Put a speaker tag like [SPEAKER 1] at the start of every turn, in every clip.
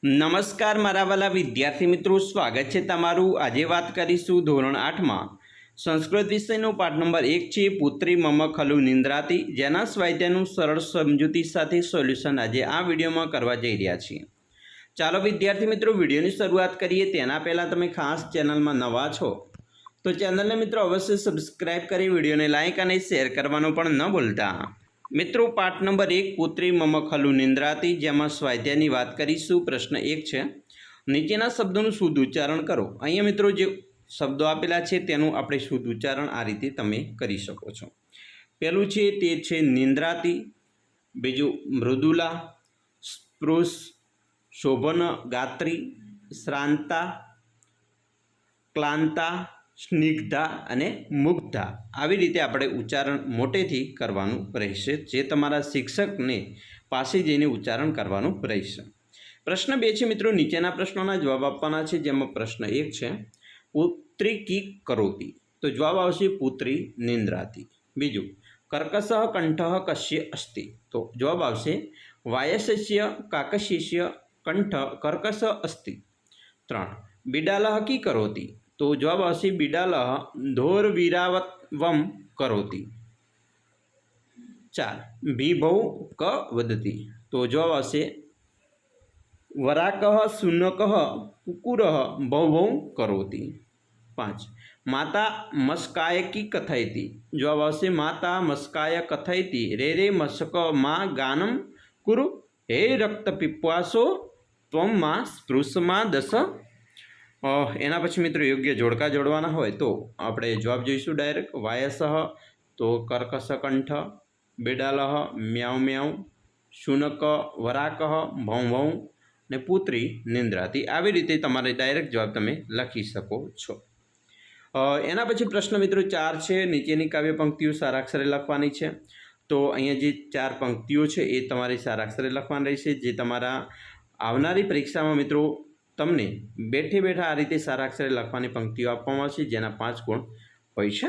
[SPEAKER 1] નમસ્કાર મારા વાલા વિદ્યાર્થી મિત્રો, સ્વાગત છે તમારું। આજે વાત કરીશું ધોરણ 8માં સંસ્કૃત વિષયનો પાઠ નંબર 1 છે પુત્રી મમ ખલુ નિંદ્રાતી, જેના સ્વાધ્યાયનું સરળ સમજૂતી સાથે સોલ્યુશન આજે આ વિડીયોમાં કરવા જઈ રહ્યા છીએ। ચાલો વિદ્યાર્થી મિત્રો, વિડીયોની શરૂઆત કરીએ। તેના પહેલાં તમે ખાસ ચેનલમાં નવા છો તો ચેનલને મિત્રો અવશ્ય સબસ્ક્રાઇબ કરી વિડીયોને લાઇક અને શેર કરવાનું પણ ન ભૂલતા। મિત્રો, પાઠ નંબર 1 પુત્રી મમ ખલુ નિંદ્રાતી, જેમાં સ્વાધ્યાયની વાત કરીશું। પ્રશ્ન 1 છે, નીચેના શબ્દોનું શુદ્ધ ઉચ્ચારણ કરો। અહીંયા મિત્રો જે શબ્દો આપેલા છે તેનું આપણે શુદ્ધ ઉચ્ચારણ આ રીતે તમે કરી શકો છો। પહેલું છે તે છે નિંદ્રાતી, બીજું મૃદુલા, સ્પૃશ, શોભન ગાત્રી, શ્રાંતા, ક્લાંતા, સ્નિગ્ધા અને મુગ્ધા। આવી રીતે આપણે ઉચ્ચારણ મોટેથી કરવાનું રહેશે, જે તમારા શિક્ષકને પાસે જઈને ઉચ્ચારણ કરવાનું રહેશે। પ્રશ્ન 2 છે મિત્રો, નીચેના પ્રશ્નોના જવાબ આપવાના છે। જેમાં પ્રશ્ન 1 છે પુત્રી કી કરોતી, તો જવાબ આવશે પુત્રી નિંદ્રાતી। બીજું, કર્કશ કંઠ કસ્ય અસ્તિ, તો જવાબ આવશે વાયસ્ય કાકસ્ય કંઠ કર્કશ અસ્તિ। 3, બિડાલહ કી કરોતી, તો જવાબ આવશે બિડાલહ ધોરવીરાવત્વમ કરોતી। 4, ભીભૌ ક વદતી, તો જવાબ આવશે વરાકઃ શુનકઃ કુકુરઃ ભૌભૌ કરોતી। 5, માતા મસ્કાય કી કથયતી, જવાબ આવશે માતા મસ્કાય કથયતી રે રે મસ્ક માં ગાનમ કુરુ હે રક્ત પીપાસો ત્વમ માં સ્પૃશમાં દસ। એના પછી મિત્રો યોગ્ય જોડકા જોડવાના હોય તો આપણે જવાબ જોઈશું ડાયરેક્ટ। વાયસઃ તો કર્કશ કંઠ, બિડાલહ મ્યાઉ મ્યાઉ, શુનક વરાકઃ ભૌ ભૌ ને પુત્રી નિંદ્રાતી। આવી રીતે તમારે ડાયરેક્ટ જવાબ તમે લખી શકો છો। એના પછી પ્રશ્ન મિત્રો 4 છે, નીચેની કાવ્ય પંક્તિઓ સારાક્ષરે લખવાની છે। તો અહીંયા જે 4 પંક્તિઓ છે એ તમારે સારાક્ષરે લખવાની રહેશે, જે તમારા આવનારી પરીક્ષામાં મિત્રો તમને બેઠે બેઠા આ રીતે સારાક્ષરે લખવાની પંક્તિઓ આપવામાં આવશે, જેના 5 ગુણ હોય છે।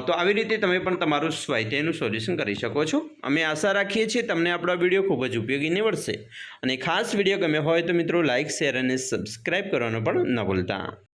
[SPEAKER 1] તો આવી રીતે તમે પણ તમારું સ્વાધ્યાયનું સોલ્યુશન કરી શકો છો। અમે આશા રાખીએ છીએ તમને આપણો વિડીયો ખૂબ જ ઉપયોગી નીવડશે, અને ખાસ વિડીયો ગમ્યો હોય તો મિત્રો લાઇક, શેર અને સબસ્ક્રાઈબ કરવાનું પણ ન ભૂલતા।